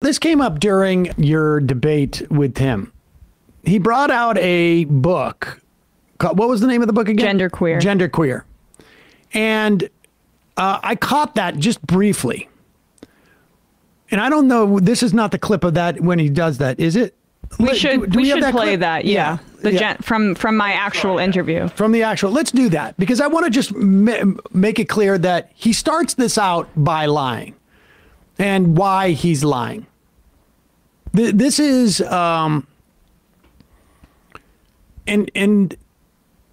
This came up during your debate with Tim. He brought out a book. What was the name of the book again? Genderqueer. Genderqueer. And I caught that just briefly. And I don't know, this is not the clip of that when he does that, is it? We should play that, yeah. From my actual interview. From the actual, let's do that. Because I want to just make it clear that he starts this out by lying. And why he's lying. This is, and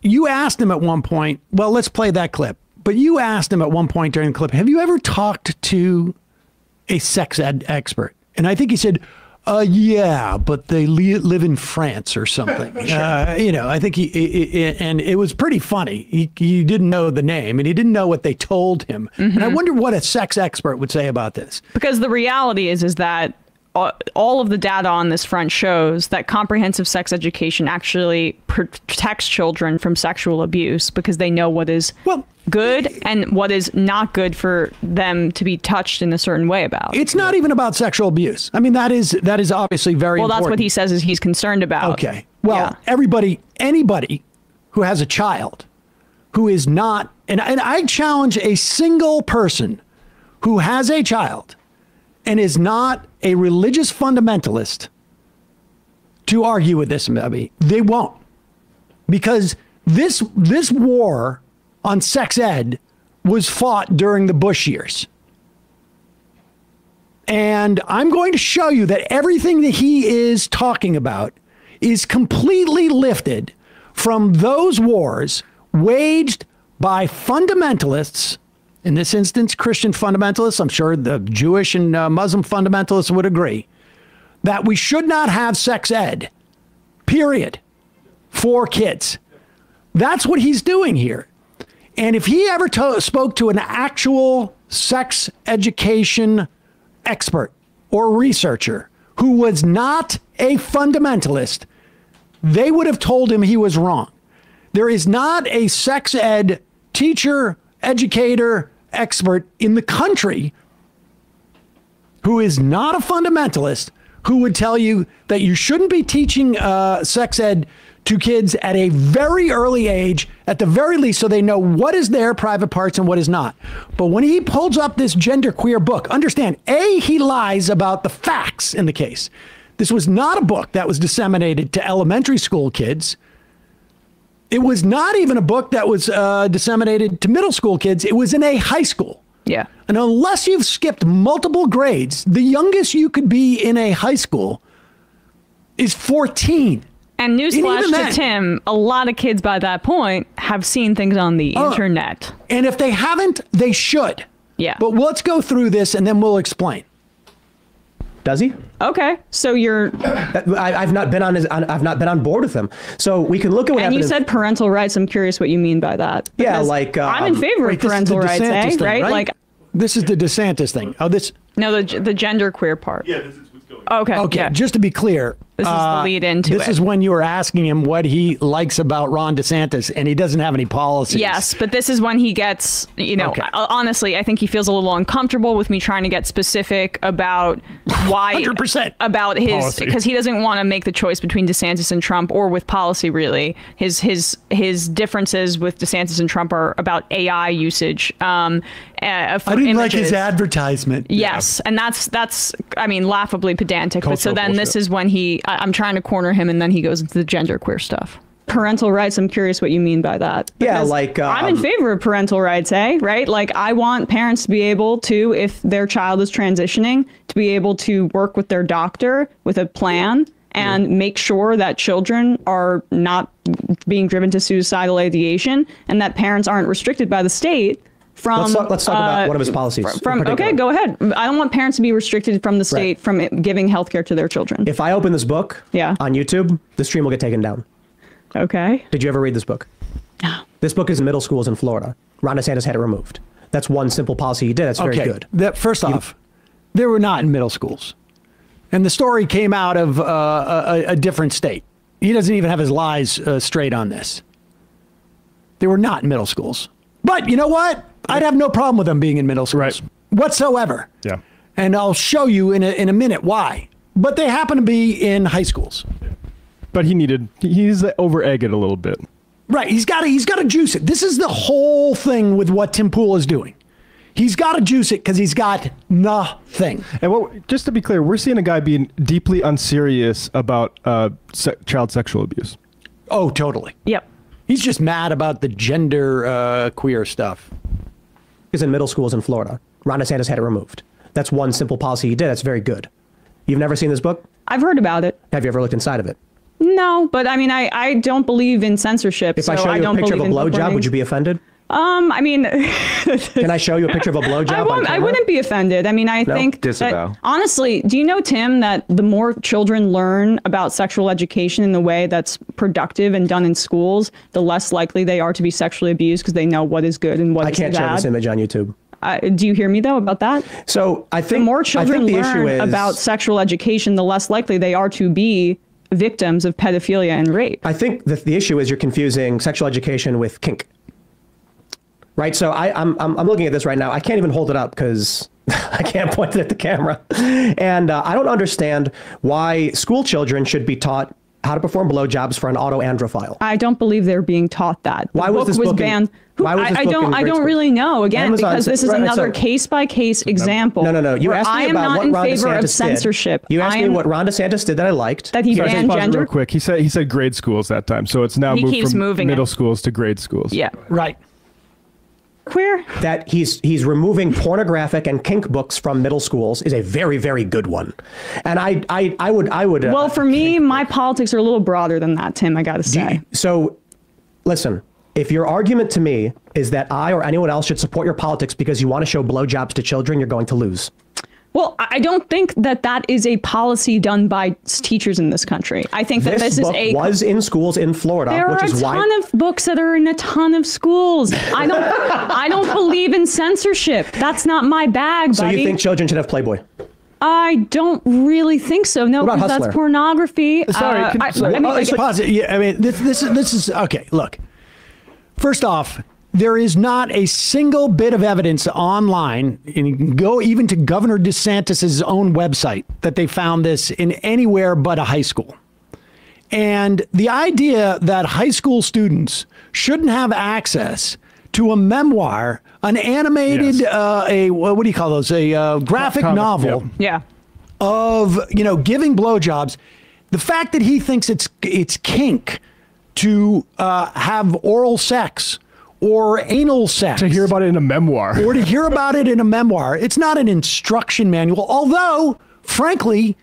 you asked him at one point, well, let's play that clip. But you asked him at one point during the clip, have you ever talked to a sex ed expert? And I think he said, yeah, but they live in France or something. Sure. You know, I think and it was pretty funny. He didn't know the name and he didn't know what they told him. Mm-hmm. And I wonder what a sex expert would say about this. Because the reality is that all of the data on this front shows that comprehensive sex education actually protects children from sexual abuse because they know what is good and what is not good for them to be touched in a certain way about. It's not even about sexual abuse. I mean, that is obviously very important. Well, that's what he says is he's concerned about. Okay. Well, anybody who has a child who is not, and I challenge a single person who has a child and is not a religious fundamentalist to argue with this, maybe. They won't. Because this war on sex ed was fought during the Bush years. And I'm going to show you that everything that he is talking about is completely lifted from those wars waged by fundamentalists. In this instance, Christian fundamentalists, I'm sure the Jewish and Muslim fundamentalists would agree, that we should not have sex ed, period, for kids. That's what he's doing here. And if he ever spoke to an actual sex education expert or researcher who was not a fundamentalist, they would have told him he was wrong. There is not a sex ed teacher, educator, expert in the country who is not a fundamentalist who would tell you that you shouldn't be teaching sex ed to kids at a very early age, at the very least, so they know what is their private parts and what is not. But when he pulls up this genderqueer book, understand, A, he lies about the facts in the case. This was not a book that was disseminated to elementary school kids. It was not even a book that was disseminated to middle school kids. It was in a high school. Yeah. And unless you've skipped multiple grades, the youngest you could be in a high school is 14. And newsflash to Tim, a lot of kids by that point have seen things on the internet. And if they haven't, they should. Yeah. But let's go through this and then we'll explain. Does he? Okay, so you're. I've not been on his. I've not been on board with him. So we can look at what happened. And you said parental rights. I'm curious what you mean by that. Yeah, like I'm in favor of parental rights, thing, right? Like this is the DeSantis thing. Oh, this. No, the genderqueer part. Yeah, this is what's going on. Okay. Okay. Yeah. Just to be clear, this is the lead into this is when you were asking him what he likes about Ron DeSantis, and he doesn't have any policies. Yes, but this is when he gets, you know, honestly, I think he feels a little uncomfortable with me trying to get specific about why, 100% about his, because he doesn't want to make the choice between DeSantis and Trump or with policy, really. His differences with DeSantis and Trump are about AI usage. I didn't like his advertisement. Yes, and that's I mean, laughably pedantic. But so then this is when I'm trying to corner him, and then he goes into the genderqueer stuff. Parental rights, I'm curious what you mean by that. Yeah, like... I'm in favor of parental rights, right? Like, I want parents to be able to, if their child is transitioning, to be able to work with their doctor with a plan and make sure that children are not being driven to suicidal ideation and that parents aren't restricted by the state from... Let's talk about one of his policies. Okay, go ahead. I don't want parents to be restricted from the state from giving healthcare to their children. If I open this book on YouTube, the stream will get taken down. Okay. Did you ever read this book? No. This book is in middle schools in Florida. Ron DeSantis had it removed. That's one simple policy he did. That's very good. First off, they were not in middle schools. And the story came out of a different state. He doesn't even have his lies straight on this. They were not in middle schools. But you know what? I'd have no problem with them being in middle schools whatsoever. Yeah. And I'll show you in a minute why. But they happen to be in high schools. But he's over-egg it a little bit. Right. He's got to juice it. This is the whole thing with what Tim Pool is doing. He's got to juice it because he's got nothing. And just to be clear, we're seeing a guy being deeply unserious about child sexual abuse. Oh, totally. Yep. He's just mad about the gender queer stuff. Is in middle schools in Florida. Ron DeSantis had it removed. That's one simple policy he did. That's very good. You've never seen this book? I've heard about it. Have you ever looked inside of it? No, but I mean, I don't believe in censorship. If I show you a picture of a blowjob, would you be offended? I mean, can I show you a picture of a blowjob? I wouldn't be offended. I mean, I think that, honestly, do you know, Tim, that the more children learn about sexual education in the way that's productive and done in schools, the less likely they are to be sexually abused because they know what is good and what is bad. I can't share this image on YouTube. Do you hear me though about that? So I think the more children the learn issue is, about sexual education, the less likely they are to be victims of pedophilia and rape. I think the issue is you're confusing sexual education with kink. Right. So I'm looking at this right now. I can't even hold it up because I can't point it at the camera. And I don't understand why school children should be taught how to perform blowjobs for an autoandrophile. I don't believe they're being taught that. Why was this book banned? I don't really know. Again, Amazon, because this is another case-by-case example. No. You asked me about what Ron DeSantis did. You asked me what Ron DeSantis did that I liked. That he banned gender. Real quick, he said grade schools that time, so it's now moved from middle schools to grade schools. Yeah, right. Queer. That he's removing pornographic and kink books from middle schools is a very, very good one. And I would. Well, for me, my politics are a little broader than that, Tim. I got to say. So, listen. If your argument to me is that I or anyone else should support your politics because you want to show blowjobs to children, you're going to lose. Well, I don't think that is a policy done by teachers in this country. I think that this book was in schools in Florida. There are a ton of books that are in a ton of schools. I don't believe in censorship. That's not my bag, buddy. So you think children should have Playboy? I don't really think so. No, because that's pornography. Sorry, pause it. Yeah, I mean, this is okay. Look. First off, there is not a single bit of evidence online, and you can go even to Governor DeSantis' own website, that they found this in anywhere but a high school. And the idea that high school students shouldn't have access to a memoir, an animated, what do you call those? A graphic novel of, giving blowjobs. The fact that he thinks it's kink to have oral sex or anal sex. To hear about it in a memoir. Or to hear about it in a memoir. It's not an instruction manual, although, frankly,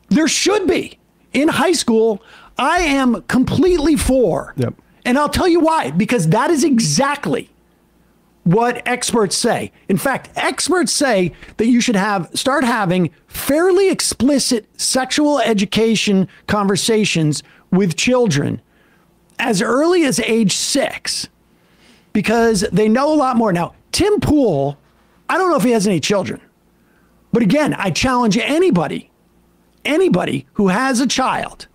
there should be. In high school, I am completely for. Yep. And I'll tell you why. Because that is exactly what experts say. In fact, experts say that you should start having fairly explicit sexual education conversations with children as early as age 6, because they know a lot more. Now, Tim Pool, I don't know if he has any children, but again, I challenge anybody who has a child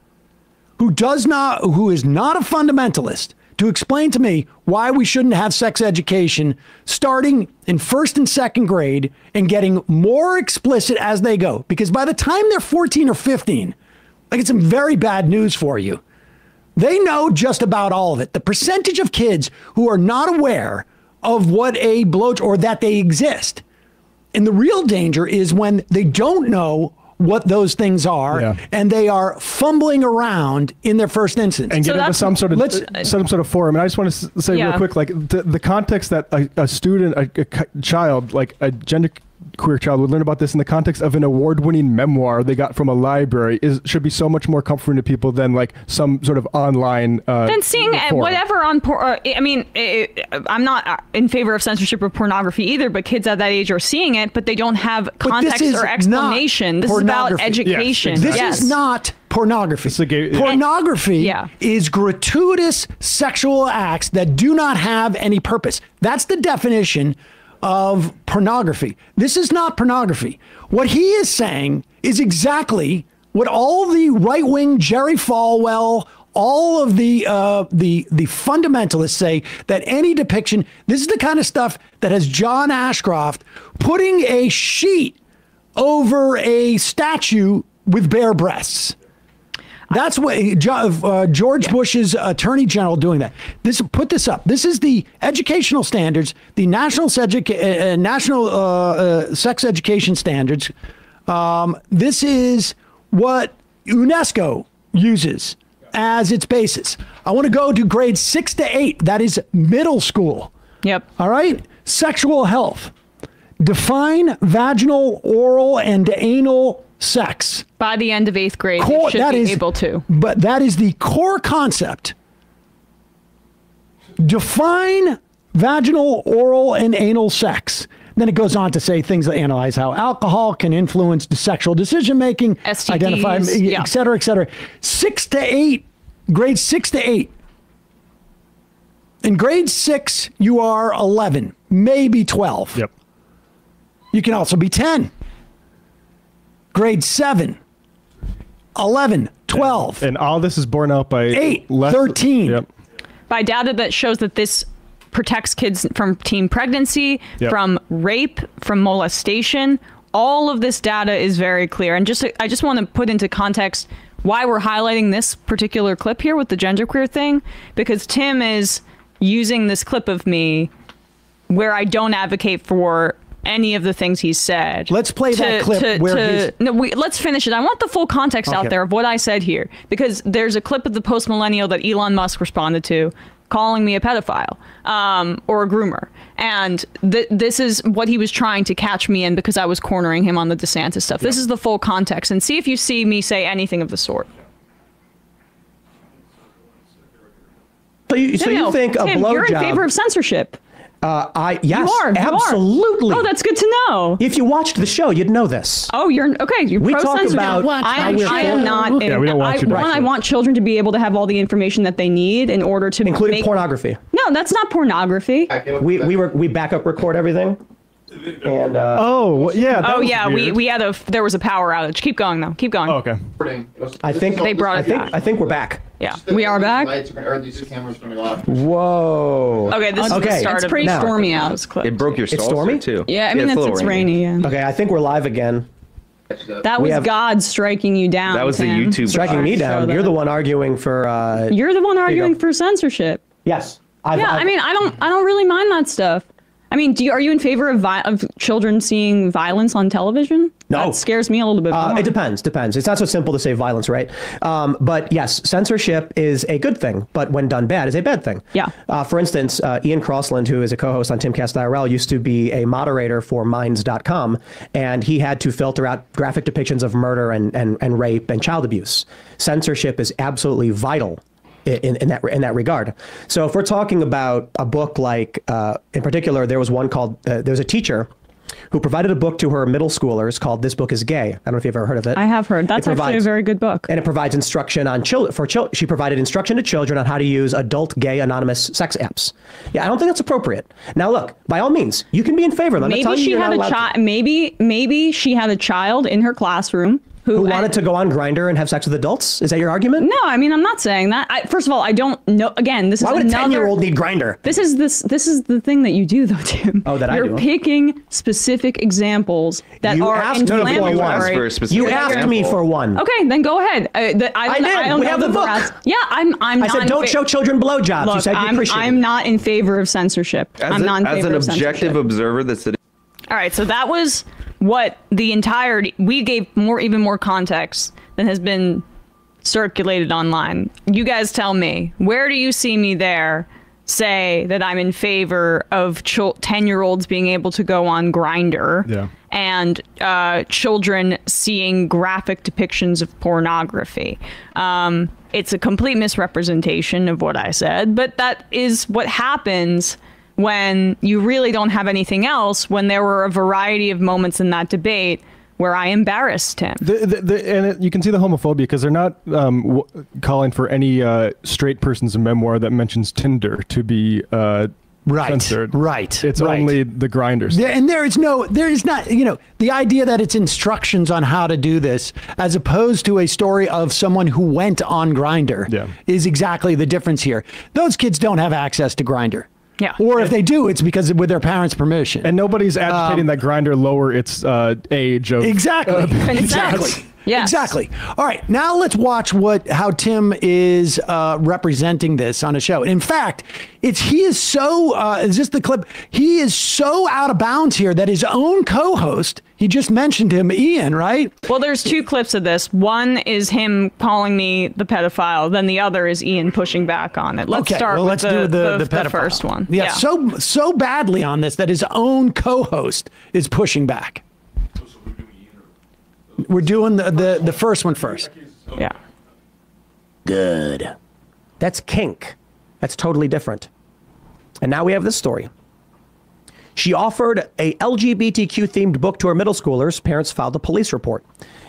who is not a fundamentalist to explain to me why we shouldn't have sex education starting in 1st and 2nd grade and getting more explicit as they go. Because by the time they're 14 or 15, I get some very bad news for you. They know just about all of it. The percentage of kids who are not aware of what a blowjob or that they exist. And the real danger is when they don't know what those things are and they are fumbling around in their first instance. And get into some sort of forum. And I just want to say real quick, like the context that a student, a child, like a gender queer child would learn about this in the context of an award-winning memoir they got from a library should be so much more comforting to people than like some sort of online than seeing whatever on I'm not in favor of censorship of pornography either, but kids at that age are seeing it, but they don't have context or explanation. This is about education. This is not pornography. Pornography is gratuitous sexual acts that do not have any purpose. That's the definition of pornography. This is not pornography. What he is saying is exactly what all the right-wing Jerry Falwell, all of the fundamentalists say, that any depiction, this is the kind of stuff that has John Ashcroft putting a sheet over a statue with bare breasts. That's what George Bush's attorney general doing that. Put this up. This is the educational standards, the national sex education standards. This is what UNESCO uses as its basis. I want to go to grades 6 to 8. That is middle school. Yep. All right. Sexual health. Define vaginal, oral, and anal sex. By the end of 8th grade, you should be able to. But that is the core concept. Define vaginal, oral, and anal sex. Then it goes on to say things that analyze how alcohol can influence the sexual decision-making, STDs, identify, et cetera, et cetera. 6 to 8, grade 6 to 8. In grade 6, you are 11, maybe 12. Yep. You can also be 10. Grade 7, 11, 12. And all this is borne out by 8, 13. Yep. By data that shows that this protects kids from teen pregnancy, from rape, from molestation. All of this data is very clear. And I just want to put into context why we're highlighting this particular clip here with the genderqueer thing, because Tim is using this clip of me where I don't advocate for any of the things he said. Let's play that clip let's finish it. I want the full context out there of what I said here, because there's a clip of the post-millennial that Elon Musk responded to, calling me a pedophile or a groomer. And this is what he was trying to catch me in, because I was cornering him on the DeSantis stuff. This is the full context. And see if you see me say anything of the sort. So you think Tim, a blowjob... You're in favor of censorship. Yes, you are. Absolutely. Oh, that's good to know. If you watched the show, you'd know this. Oh, you're we talk about I am not. Yeah, we don't watch I want children to be able to have all the information that they need in order to including pornography. No, that's not pornography. We backup record everything. And we had there was a power outage. Keep going though. Keep going. Oh, okay. I think they brought it back. I think we're back. Yeah, we are back. Whoa. Okay, this is the start. It's pretty stormy out. It broke your stormy too. Yeah, I mean it's rainy. Yeah. Okay, I think we're live again. That was God striking you down. That was Tim. the YouTube striking me down. You're the one arguing for. You're the one arguing for censorship. Yes. I mean, I don't really mind that stuff. I mean, are you in favor of children seeing violence on television? No. That scares me a little bit more. It depends. It's not so simple to say violence, right? But yes, censorship is a good thing, but when done bad is a bad thing. Yeah. For instance, Ian Crossland, who is a co-host on Timcast IRL, used to be a moderator for Minds.com, and he had to filter out graphic depictions of murder and rape and child abuse. Censorship is absolutely vital in that regard. So if we're talking about a book like, in particular, there was one called, there's a teacher who provided a book to her middle schoolers called This Book is Gay. I don't know if you've ever heard of it. I have heard. That's actually a very good book. And it provides instruction on she provided instruction to children on how to use adult gay anonymous sex apps. Yeah, I don't think that's appropriate. Now look, by all means, you can be in favor of them. Maybe she had a child. Maybe she had a child in her classroom who wanted to go on Grindr and have sex with adults? Is that your argument? No, I mean, I'm not saying that. First of all, I don't know. Again, this is Why would a 10-year-old need Grindr? This is the thing that you do, though, Tim. Oh, that I do. You're picking specific examples that are inflammatory. You asked me for one. Okay, then go ahead. I did. We have the book. Yeah, I said don't show children blowjobs. Look, you said you appreciate it. I'm not in favor of censorship. I'm not in favor of censorship. As an objective observer that's sitting. All right, so that was what the entirety, we gave even more context than has been circulated online. You guys tell me, where do you see me there say that I'm in favor of 10-year-olds being able to go on Grindr and children seeing graphic depictions of pornography? It's a complete misrepresentation of what I said, but that is what happens when you really don't have anything else, when there were a variety of moments in that debate where I embarrassed him. You can see the homophobia because they're not calling for any straight person's memoir that mentions Tinder to be censored. Right. It's only the Grinders. Yeah, and there is not, the idea that it's instructions on how to do this, as opposed to a story of someone who went on Grindr, is exactly the difference here. Those kids don't have access to Grindr. Yeah. Or if they do, it's because with their parents' permission. And nobody's advocating that Grindr lower its age of Exactly. Exactly. Yes. Exactly. All right. Now let's watch how Tim is representing this on a show. In fact, he is so is this the clip? He is so out of bounds here that his own co-host, he just mentioned him, Ian, right? Well, there's two clips of this. One is him calling me the pedophile. Then the other is Ian pushing back on it. Let's start with the first one. Yeah. So badly on this that his own co-host is pushing back. We're doing the first one first. Yeah. Good. That's kink. That's totally different. And now we have this story. She offered a LGBTQ themed book to her middle schoolers. Parents filed a police report.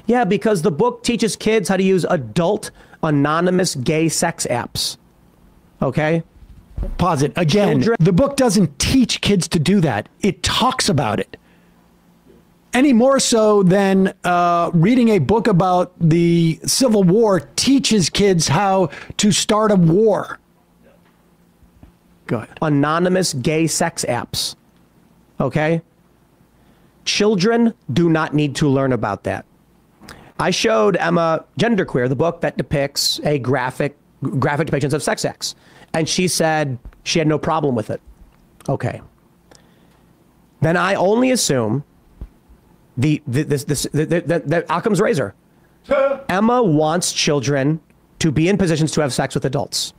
Yeah, because the book teaches kids how to use adult anonymous gay sex apps. Okay? Pause it. Again, the book doesn't teach kids to do that. It talks about it. Any more so than reading a book about the Civil War teaches kids how to start a war. Go ahead. Anonymous gay sex apps. Okay? Children do not need to learn about that. I showed Emma Genderqueer, the book that depicts a graphic depictions of sex acts. And she said she had no problem with it. Okay. Then I only assume the Occam's razor. Emma wants children to be in positions to have sex with adults.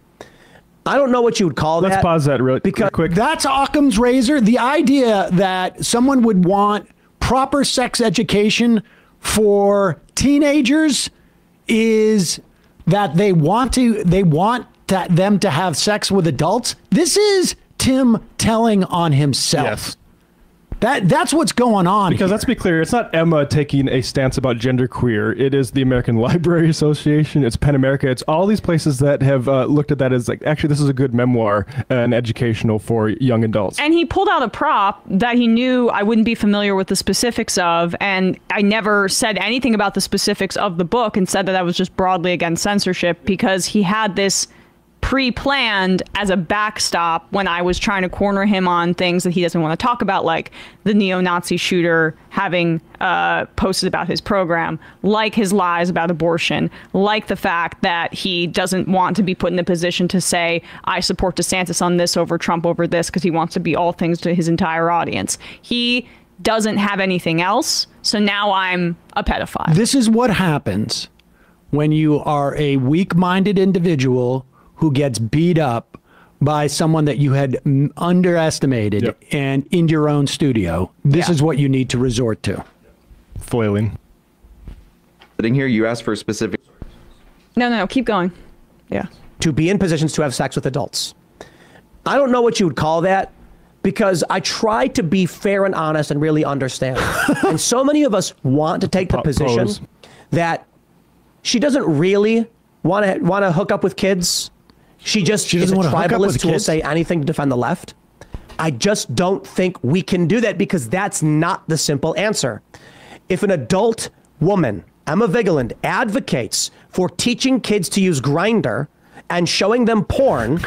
I don't know what you would call that. Let's pause that real quick. That's Occam's razor. The idea that someone would want proper sex education for teenagers is that they want them to have sex with adults. This is Tim telling on himself. Yes. That's what's going on. Because let's be clear, it's not Emma taking a stance about genderqueer. It is the American Library Association. It's PEN America. It's all these places that have looked at that as like, actually, this is a good memoir and educational for young adults. And he pulled out a prop that he knew I wouldn't be familiar with the specifics of, and I never said anything about the specifics of the book and said that I was just broadly against censorship because he had this pre-planned as a backstop when I was trying to corner him on things that he doesn't want to talk about, like the neo-Nazi shooter having posted about his program, like his lies about abortion, like the fact that he doesn't want to be put in a position to say, I support DeSantis on this over Trump over this, because he wants to be all things to his entire audience. He doesn't have anything else, so now I'm a pedophile. This is what happens when you are a weak-minded individual who gets beat up by someone that you had underestimated and in your own studio. This is what you need to resort to. Flailing. Sitting here, you asked for a specific... No, keep going. Yeah. To be in positions to have sex with adults. I don't know what you would call that because I try to be fair and honest and really understand. And so many of us want to take the position that she doesn't really want to hook up with kids. She doesn't is a tribalist who will say anything to defend the left. I just don't think we can do that because that's not the simple answer. If an adult woman, Emma Vigeland, advocates for teaching kids to use Grindr and showing them porn,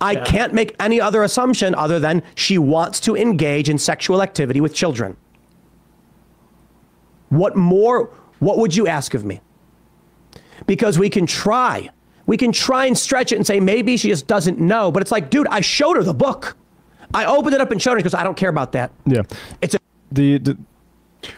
I can't make any other assumption other than she wants to engage in sexual activity with children. What would you ask of me? Because we can try and stretch it and say, maybe she just doesn't know. But it's like, dude, I showed her the book. I opened it up and showed her because I don't care about that. Yeah.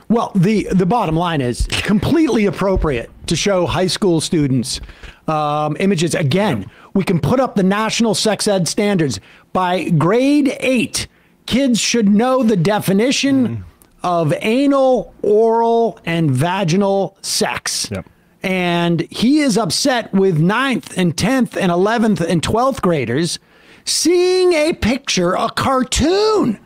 Well, the bottom line is completely appropriate to show high school students images. Again, we can put up the national sex ed standards. By grade 8, kids should know the definition of anal, oral, and vaginal sex. Yep. And he is upset with 9th and 10th and 11th and 12th graders seeing a picture, a cartoon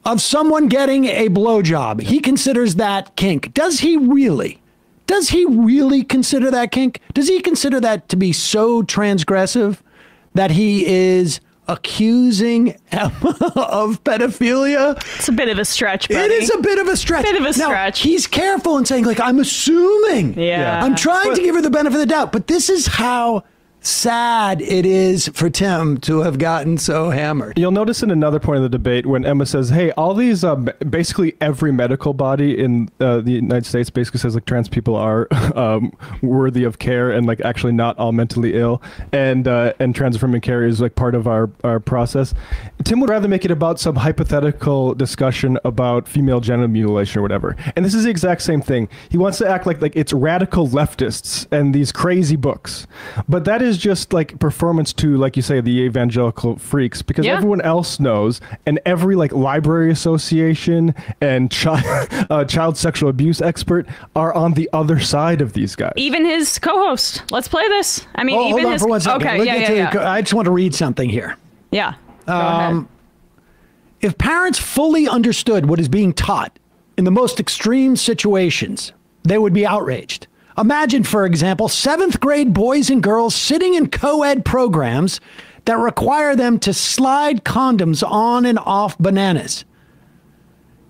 of someone getting a blowjob. He considers that kink. Does he really? Does he really consider that kink? Does he consider that to be so transgressive that he is accusing Emma of pedophilia? It's a bit of a stretch, buddy. It is a bit of a stretch. Now, he's careful in saying, like, I'm assuming. Yeah. I'm trying to give her the benefit of the doubt. But this is how sad it is for Tim to have gotten so hammered. You'll notice in another point of the debate when Emma says, hey, all these, basically every medical body in the United States basically says like trans people are worthy of care and like actually not all mentally ill, and trans-affirming care is like part of our process. Tim would rather make it about some hypothetical discussion about female genital mutilation or whatever. And this is the exact same thing. He wants to act like it's radical leftists and these crazy books. But that is just like performance to, like you say, the evangelical freaks, because everyone else knows, and every like library association and child sexual abuse expert are on the other side of these guys. Even his co-host. Let's play this. I mean, even hold on his. for 1 second. Okay, I just want to read something here. Yeah. Go ahead. If parents fully understood what is being taught in the most extreme situations, they would be outraged. Imagine, for example, 7th grade boys and girls sitting in co-ed programs that require them to slide condoms on and off bananas.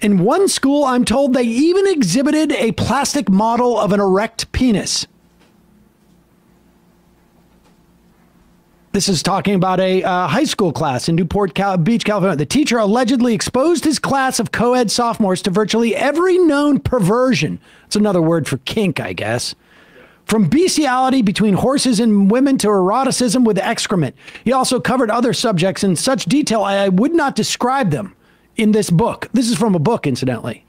In one school, I'm told they even exhibited a plastic model of an erect penis. This is talking about a high school class in Newport Beach, California. The teacher allegedly exposed his class of co-ed sophomores to virtually every known perversion. It's another word for kink, I guess. From bestiality between horses and women to eroticism with excrement. He also covered other subjects in such detail I would not describe them in this book. This is from a book, incidentally.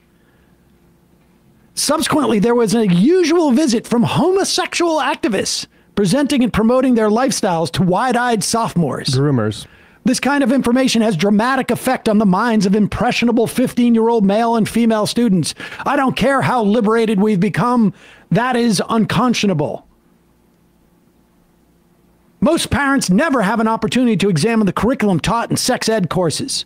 Subsequently, there was a usual visit from homosexual activists presenting and promoting their lifestyles to wide-eyed sophomores. Groomers. This kind of information has dramatic effect on the minds of impressionable 15-year-old male and female students. I don't care how liberated we've become. That is unconscionable. Most parents never have an opportunity to examine the curriculum taught in sex ed courses.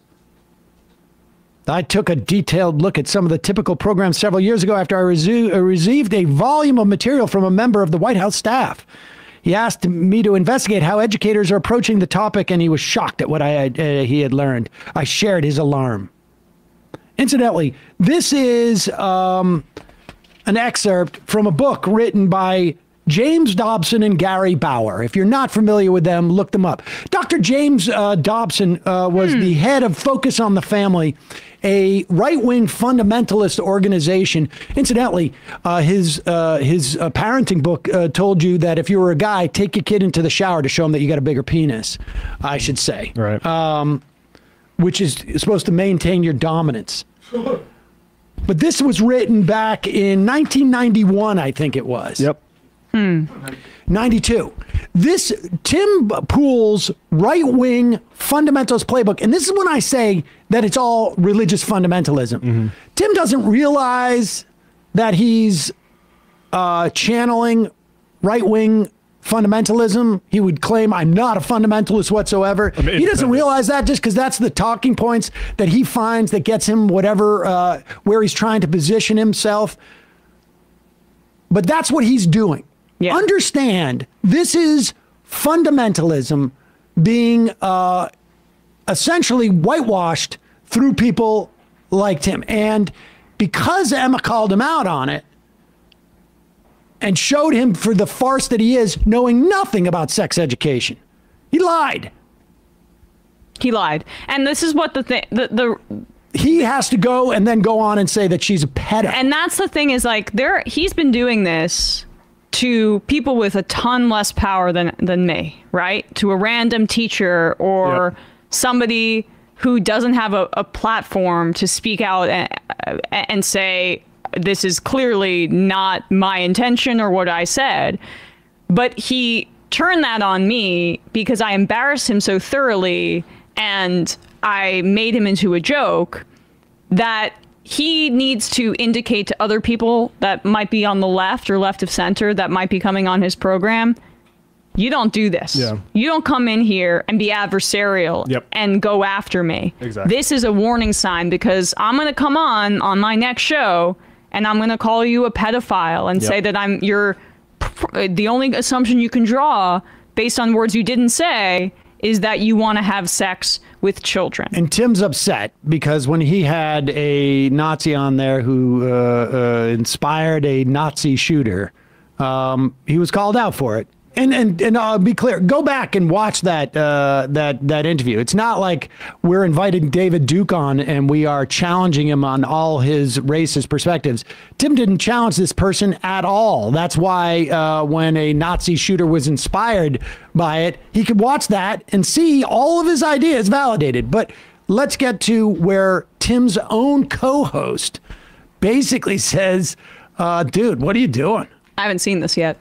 I took a detailed look at some of the typical programs several years ago after I received a volume of material from a member of the White House staff. He asked me to investigate how educators are approaching the topic, and he was shocked at what he had learned. I shared his alarm. Incidentally, this is an excerpt from a book written by James Dobson and Gary Bauer. If you're not familiar with them, look them up. Dr. James Dobson was the head of Focus on the Family, a right-wing fundamentalist organization. Incidentally, his parenting book told you that if you were a guy, take your kid into the shower to show him that you got a bigger penis, I should say. Right. Which is supposed to maintain your dominance. But this was written back in 1991, I think it was. Yep. 92. This Tim Pool's right-wing fundamentalist playbook, and this is when I say that it's all religious fundamentalism. Tim doesn't realize that he's channeling right-wing fundamentalism. He would claim, I'm not a fundamentalist whatsoever. He doesn't realize that just because that's the talking points that he finds that gets him whatever, where he's trying to position himself. But that's what he's doing. Yeah. Understand, this is fundamentalism being essentially whitewashed through people like Tim. And because Emma called him out on it and showed him for the farce that he is, knowing nothing about sex education, he lied. He lied. And this is what he has to go and then go on and say that she's a pedo. And that's the thing is like he's been doing this to people with a ton less power than me, right? To a random teacher or somebody who doesn't have a platform to speak out and say, this is clearly not my intention or what I said. But he turned that on me because I embarrassed him so thoroughly and I made him into a joke that he needs to indicate to other people that might be on the left or left of center that might be coming on his program, you don't do this. Yeah. You don't come in here and be adversarial and go after me. Exactly. This is a warning sign because I'm going to come on my next show and I'm going to call you a pedophile and say that the only assumption you can draw based on words you didn't say is that you want to have sex with children. And Tim's upset because when he had a Nazi on there who inspired a Nazi shooter, he was called out for it And I'll be clear. Go back and watch that that interview. It's not like we're inviting David Duke on and we are challenging him on all his racist perspectives. Tim didn't challenge this person at all. That's why when a Nazi shooter was inspired by it, he could watch that and see all of his ideas validated. But let's get to where Tim's own co-host basically says, dude, what are you doing? I haven't seen this yet.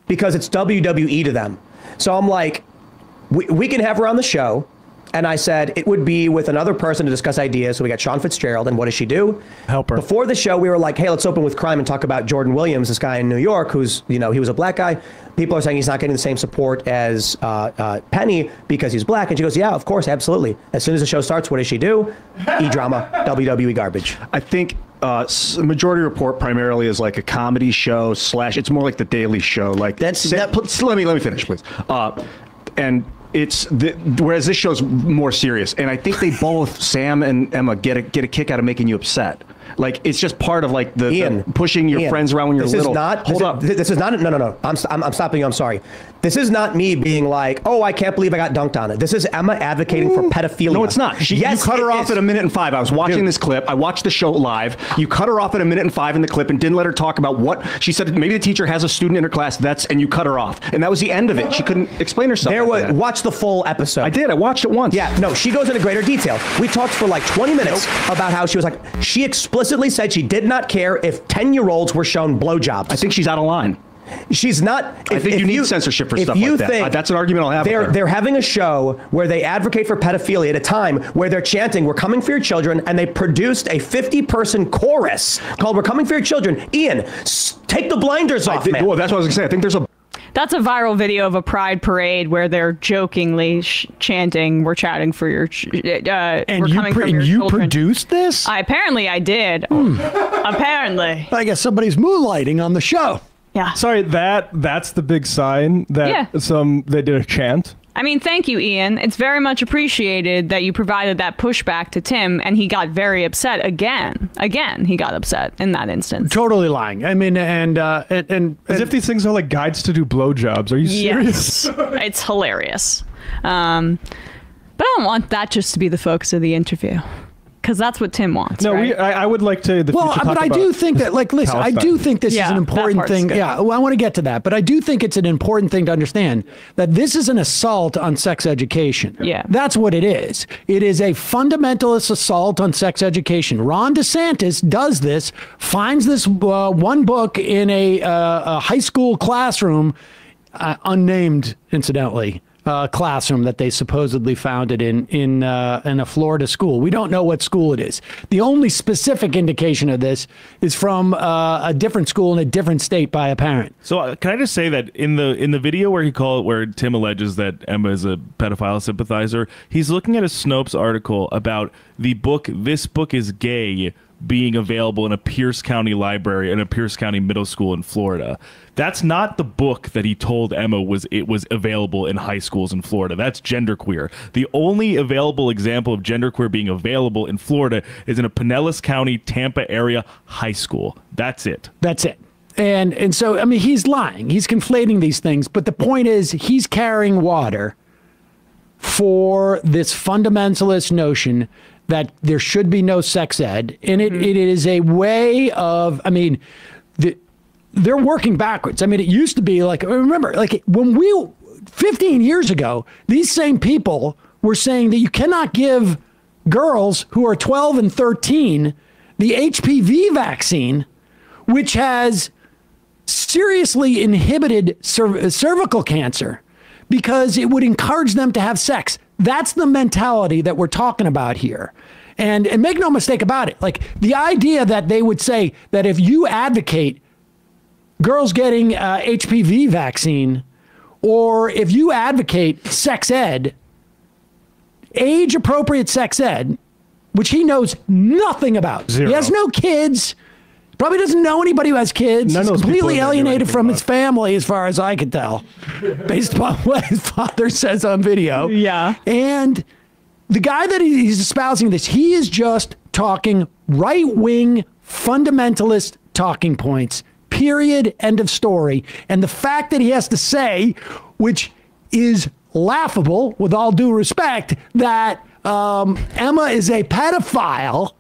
Because it's WWE to them. So I'm like, we can have her on the show. And I said it would be with another person to discuss ideas. So we got Sean Fitzgerald. And what does she do? Help her. Before the show, we were like, hey, let's open with crime and talk about Jordan Williams, this guy in New York who's, he was a black guy. People are saying he's not getting the same support as Penny because he's black. And she goes, yeah, of course, absolutely. As soon as the show starts, what does she do? E-drama, WWE garbage. I think Majority Report primarily is like a comedy show / it's more like the Daily Show. Like let me finish, please. And whereas this show's more serious, and I think they both, Sam and Emma, get a kick out of making you upset. Like it's just part of like the pushing your friends around when you're little. This is not. No. I'm stopping you. I'm sorry. This is not me being like, oh, I can't believe I got dunked on it. This is Emma advocating for pedophilia. No, it's not. You cut her off at 1:05. I was watching this clip. I watched the show live. You cut her off at 1:05 in the clip and didn't let her talk about what she said. Maybe the teacher has a student in her class. And you cut her off. And that was the end of it. She couldn't explain herself. Watch the full episode. I did. I watched it once. Yeah, no, she goes into greater detail. We talked for like 20 minutes about how she was like, she explicitly said she did not care if 10-year-olds were shown blowjobs. I think she's out of line. She's not. I think you need censorship for stuff like that. That's an argument I'll have. They're having a show where they advocate for pedophilia at a time where they're chanting, "We're coming for your children," and they produced a 50-person chorus called "We're coming for your children." Ian, take the blinders off, man. Well, that's what I was going to say. I think That's a viral video of a pride parade where they're jokingly chanting, "We're chatting for your and you produced this? Apparently I did. Apparently. I guess somebody's moonlighting on the show. Yeah. Sorry, that's the big sign that they did a chant. I mean, thank you, Ian. It's very much appreciated that you provided that pushback to Tim, and he got very upset again. Again, he got upset in that instance. Totally lying. I mean, and as if these things are like guides to do blowjobs. Are you serious? Yes. It's hilarious. But I don't want that just to be the focus of the interview. Because that's what Tim wants. No, right? I would like to. But I do think that, like, listen, I do think this is an important thing. Yeah, well, I want to get to that, but I do think it's an important thing to understand that this is an assault on sex education. Yeah, that's what it is. It is a fundamentalist assault on sex education. Ron DeSantis does this, finds this one book in a high school classroom, unnamed, incidentally. Classroom that they supposedly founded in a Florida school. We don't know what school it is. The only specific indication of this is from a different school in a different state by a parent. So can I just say that in the video where Tim alleges that Emma is a pedophile sympathizer, he's looking at a Snopes article about the book "This Book is Gay" being available in a Pierce County library in a Pierce County middle school in Florida. That's not the book that he told Emma was available in high schools in Florida. That's genderqueer. The only available example of genderqueer being available in Florida is in a Pinellas County, Tampa area high school. That's it. That's it. And so, I mean, he's lying. He's conflating these things. But the point is, he's carrying water for this fundamentalist notion that there should be no sex ed. And it is a way of, I mean, they're working backwards. I mean, it used to be like, remember, like when 15 years ago, these same people were saying that you cannot give girls who are 12 and 13 the HPV vaccine, which has seriously inhibited cervical cancer because it would encourage them to have sex. That's the mentality that we're talking about here. And make no mistake about it. Like the idea that they would say that if you advocate girls getting HPV vaccine, or if you advocate sex ed, age-appropriate sex ed, which he knows nothing about. Zero. He has no kids. Probably doesn't know anybody who has kids. He's completely alienated from his family, as far as I can tell, based upon what his father says on video. Yeah. And the guy that he's espousing this, he is just talking right-wing fundamentalist talking points Period. End of story. And the fact that he has to say, which is laughable, with all due respect, that Emma is a pedophile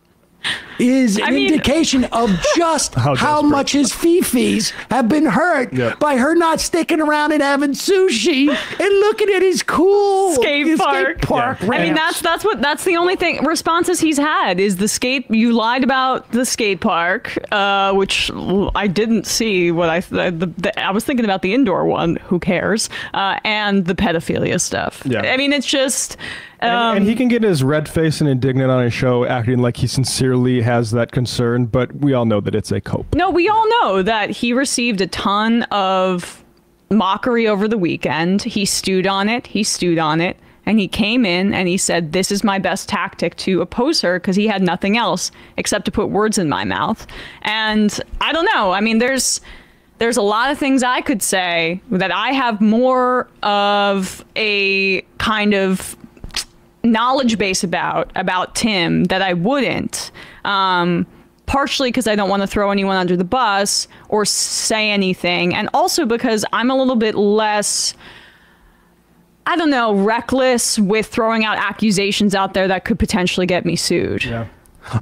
is an indication of just how much his fifis have been hurt by her not sticking around and having sushi and looking at his cool skate park. I mean, that's the only responses he's had is the skate. You lied about the skate park, which I didn't see. I was thinking about the indoor one. Who cares? And the pedophilia stuff. Yeah. I mean, it's just. And he can get his red face and indignant on his show, acting like he sincerely has that concern, but we all know that it's a cope. No, we all know that he received a ton of mockery over the weekend. He stewed on it. And he came in and he said, this is my best tactic to oppose her, because he had nothing else except to put words in my mouth. And I don't know. I mean, there's a lot of things I could say that I have more of a kind of knowledge base about Tim that I wouldn't, partially because I don't want to throw anyone under the bus or say anything, and also because I'm a little bit less, I don't know, reckless with throwing out accusations out there that could potentially get me sued. Yeah.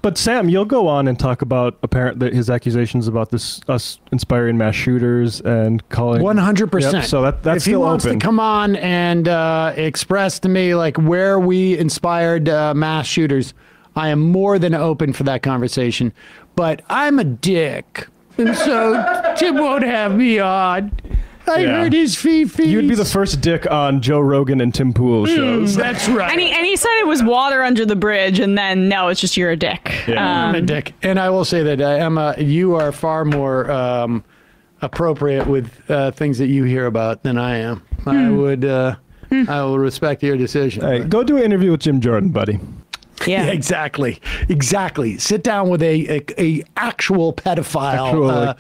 But Sam, you'll go on and talk about his accusations about us inspiring mass shooters and calling 100%. Yep, so that's if still he wants open. to come on and express to me like where we inspired mass shooters, I am more than open for that conversation. But I'm a dick, and so Tim won't have me on. I heard his fee-fees. You'd be the first dick on Joe Rogan and Tim Pool shows. That's right. And he said it was water under the bridge, and then, no, it's just you're a dick. Yeah. I'm a dick. And I will say that, Emma, you are far more appropriate with things that you hear about than I am. I will respect your decision. Hey, go do an interview with Jim Jordan, buddy. Yeah, exactly. Sit down with a actual pedophile,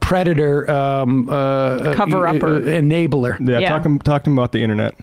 predator, cover-upper, enabler. Yeah, talk to him about the internet.